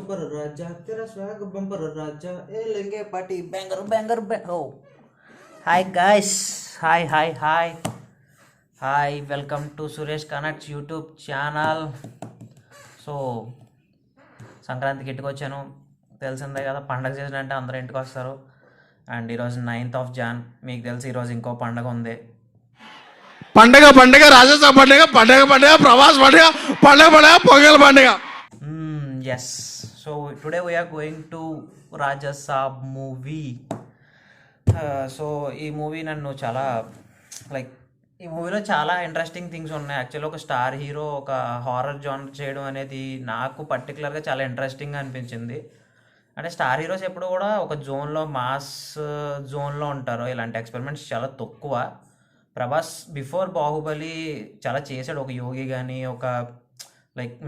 Super राजा तेरा swag bumper राजा ए लेंगे party banger banger हो hi guys hi welcome to Suresh connects YouTube channel. So సంక్రాంతికి ఇంటికి వచ్చాను, తెలిసిందే కదా. పండగ సీజన్ అంటే అందరూ ఇంటికి వస్తారు. అండ్ ఈరోజు 9th Jan, మీకు తెలిసి ఈరోజు ఇంకో పండగ ఉంది. పండగ రాజస్థాన్ పండగ ప్రవాస్ పండగ పొంగల్ పండగ. Yes, so today we are going to Raja Saab movie. So ఈ మూవీ నన్ను చాలా ఈ మూవీలో చాలా ఇంట్రెస్టింగ్ థింగ్స్ ఉన్నాయి. యాక్చువల్లీ ఒక స్టార్ హీరో ఒక హారర్ జానర్ చేయడం అనేది నాకు పర్టికులర్గా చాలా ఇంట్రెస్టింగ్గా అనిపించింది. అంటే స్టార్ హీరోస్ ఎప్పుడు కూడా ఒక జోన్లో మాస్ జోన్లో ఉంటారు. ఇలాంటి ఎక్స్పెరిమెంట్స్ చాలా తక్కువ. ప్రభాస్ బిఫోర్ బాహుబలి చాలా చేశాడు. ఒక యోగి కానీ, ఒక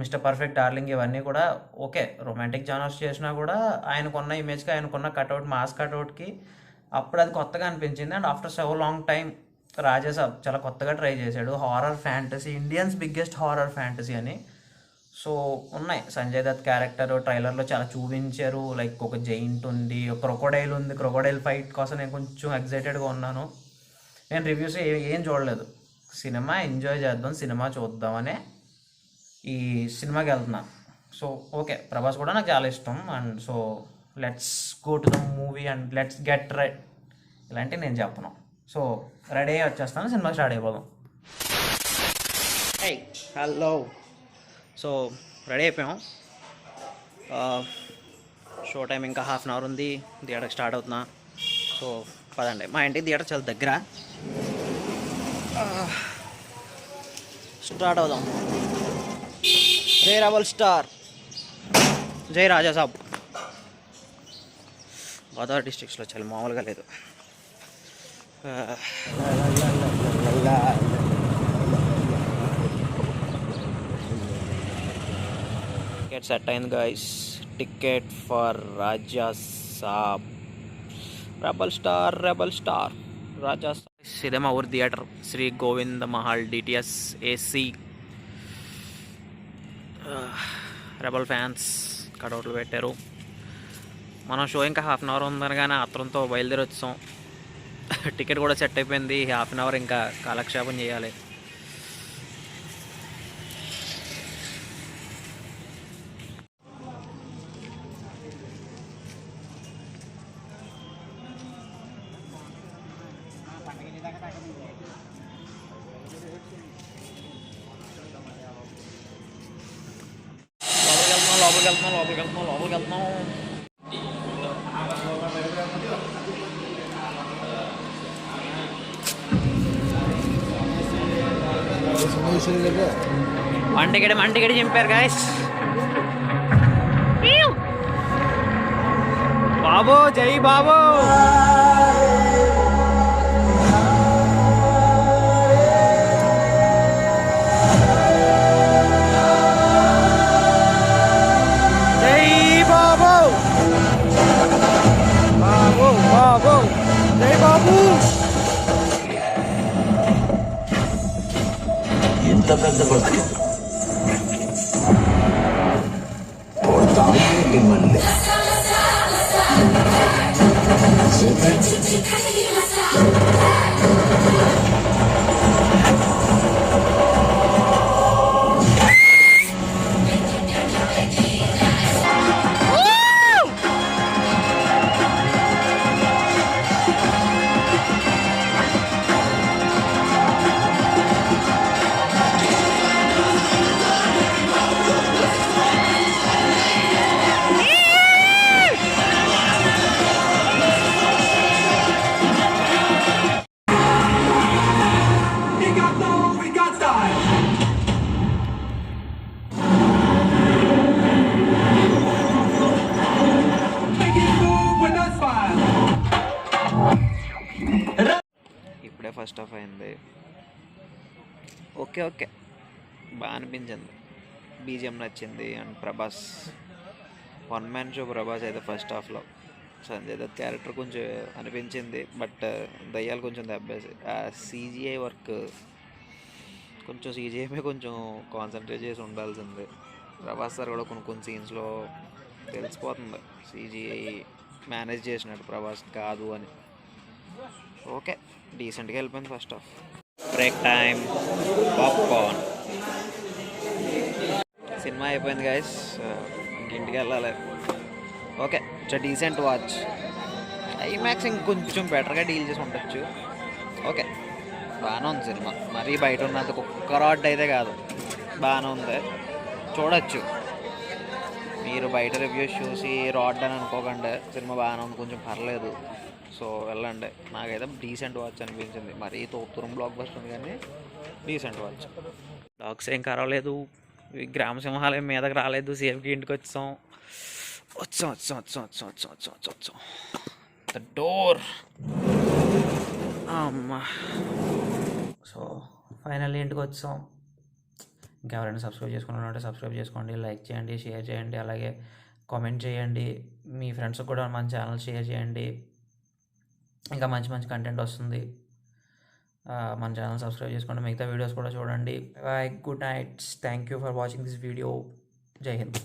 మిస్టర్ పర్ఫెక్ట్ డార్లింగ్, ఇవన్నీ కూడా ఓకే రొమాంటిక్ జానర్స్ చేసినా కూడా ఆయనకున్న ఇమేజ్కి, ఆయనకున్న కట్అవుట్, మాస్ కట్అవుట్కి అప్పుడు అది కొత్తగా అనిపించింది. And after so long time Raja Saab చాలా కొత్తగా ట్రై చేశాడు. Horror fantasy, Indians biggest horror fantasy అని. సో ఉన్నాయి. సంజయ్ దత్ క్యారెక్టర్ ట్రైలర్లో చాలా చూపించారు. ఒక జైంట్ ఉంది, ఒక క్రొకోడైల్ ఉంది. క్రొకోడైల్ ఫైట్ కోసం నేను కొంచెం ఎక్సైటెడ్గా ఉన్నాను. నేను రివ్యూస్ ఏం చూడలేదు. సినిమా ఎంజాయ్ చేద్దాం, సినిమా చూద్దామనే ఈ సినిమాకి వెళ్తున్నా. సో ఓకే, ప్రభాస్ కూడా నాకు చాలా ఇష్టం. And so let's go to the movie and let's get red. ఇలాంటివి నేను చెప్పను. సో రెడీ అయ్యి వచ్చేస్తాను, సినిమా స్టార్ట్ అయిపోదాం. హలో, సో రెడీ అయిపోయాం. షో టైం ఇంకా హాఫ్ అన్ అవర్ ఉంది. థియేటర్కి స్టార్ట్ అవుతున్నా. సో పదండి. మా ఇంటికి థియేటర్ చాలా దగ్గర. స్టార్ట్ అవుదాం. జై రెబల్ స్టార్, జై రాజాసాబ్. గోదావరి డిస్ట్రిక్ట్స్లో చాలా మామూలుగా లేదు. టికెట్ సెట్ అయింది guys. Ticket for Rajasaab, rebel star Rajasaab. ఇదే మా ఊరి theatre, Shri Govinda Mahal DTS AC. Rebel fans కటౌట్లు పెట్టారు. మనం షో ఇంకా హాఫ్ అన్ అవర్ ఉందనగానే ఆత్రంతో బయలుదేరి వచ్చాం. టికెట్ కూడా సెట్ అయిపోయింది. హాఫ్ అన్ అవర్ ఇంకా కాలక్షేపం చేయాలి. లోపలికి వెళ్తున్నాం. వన్ టికెట్ చింపారు గాయస్. బాబు, జై బాబు. ఇంత పెద్ద బతుకు మళ్ళీ ఇప్పుడే ఫస్ట్ హాఫ్ అయింది. ఓకే బాగా అనిపించింది. బీజిఎం నచ్చింది. And Prabhas one man show. Prabhas అయితే ఫస్ట్ హాఫ్లో సంజయ్ దత్ క్యారెక్టర్ కొంచెం అనిపించింది. బట్ దయ్యాలు కొంచెం దెబ్బేసి సీజీఐ వర్క్ కొంచెం సీజీఐ కొంచెం కాన్సన్ట్రేట్ చేసి ఉండాల్సింది. ప్రభాస్ సార్ కూడా కొన్ని సీన్స్లో తెలిసిపోతుంది CGI మేనేజ్ చేసినట్టు ప్రభాస్ కాదు అని. ఓకే, డీసెంట్గా వెళ్ళిపోయింది first half. Break time, popcorn. Cinema అయిపోయింది గైస్, ఇంటికి వెళ్ళాలి. Okay, it's decent watch. IMAX ఇంకొంచెం బెటర్గా డీల్ చేసి ఉండొచ్చు. ఓకే, బాగానే ఉంది సినిమా. మరీ బయట ఉన్నంత కుక్క రాడ్ అయితే కాదు, బాగానే ఉంది, చూడొచ్చు. మీరు బయట రివ్యూస్ చూసి రాడ్ అని అనుకోకండి, సినిమా బాగానే ఉంది, కొంచెం పర్లేదు. సో వెళ్ళండి. నాకైతే డీసెంట్ వాచ్ అనిపించింది. మరీ తోపుతురం బ్లాక్ బస్టర్ ఉంది కానీ డీసెంట్ వాచ్. డాగ్స్ ఏం కరవలేదు, గ్రామ సింహాలయం మీదకి రాలేదు, సేఫ్కి ఇంటికి వచ్చాం. The door. అమ్మా. సో ఫైనల్లీ ఇంటికి వచ్చాం. ఇంకెవరైనా సబ్స్క్రైబ్ చేసుకున్నారంటే సబ్స్క్రైబ్ చేసుకోండి, లైక్ చేయండి, షేర్ చేయండి, అలాగే కామెంట్ చేయండి. మీ ఫ్రెండ్స్కి కూడా మన ఛానల్ షేర్ చేయండి. ఇంకా మంచి మంచి కంటెంట్ వస్తుంది. మన ఛానల్ సబ్స్క్రైబ్ చేసుకోండి, మిగతా వీడియోస్ కూడా చూడండి. Bye, good night, thank you for watching this video. జై హింద్.